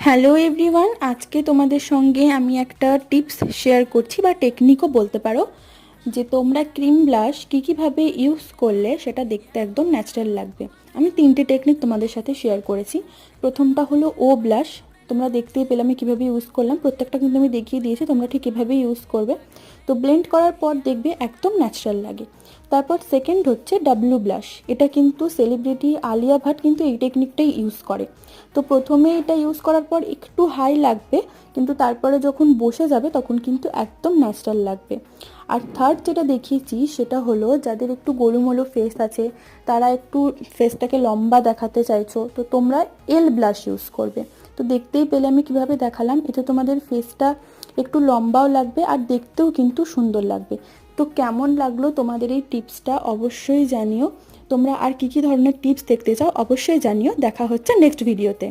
Hello everyone, আজকে তোমাদের সঙ্গে আমি একটা টিপস শেয়ার করছি বা টেকনিকও বলতে পারো যে তোমরা ক্রিম ব্লাশ কীভাবে ইউজ করলে সেটা দেখতে একদম ন্যাচারাল লাগবে। আমি 3টে টেকনিক তোমাদের সাথে শেয়ার করেছি। প্রথমটা হলো ও ব্লাশ, তোমরা দেখতেই পেলে আমি কীভাবে ইউজ করলাম, প্রত্যেকটা কিন্তু আমি দেখিয়ে দিয়েছি, তোমরা ঠিক কীভাবে ইউজ করবে। তো ব্লেন্ড করার পর দেখবে একদম ন্যাচারাল লাগে। তারপর সেকেন্ড হচ্ছে ডাব্লু ব্লাশ, এটা কিন্তু সেলিব্রিটি আলিয়া ভাট কিন্তু এই টেকনিকটাই ইউজ করে। তো প্রথমে এটা ইউজ করার পর একটু হাই লাগবে, কিন্তু তারপরে যখন বসে যাবে তখন কিন্তু একদম ন্যাচারাল লাগবে। আর থার্ড যেটা দেখিয়েছি সেটা হলো যাদের একটু গোলুমোলো ফেস আছে, তারা একটু ফেসটাকে লম্বা দেখাতে চাইছো, তো তোমরা এল ব্লাশ ইউজ করবে। তো দেখতেই পেলে আমি কিভাবে দেখালাম, এতে তোমাদের ফেসটা একটু লম্বাও লাগবে আর দেখতেও কিন্তু সুন্দর লাগবে। তো কেমন লাগলো তোমাদের এই টিপসটা অবশ্যই জানিও। তোমরা আর কি কি ধরনের টিপস দেখতে চাও অবশ্যই জানিও। দেখা হচ্ছে নেক্সট ভিডিওতে।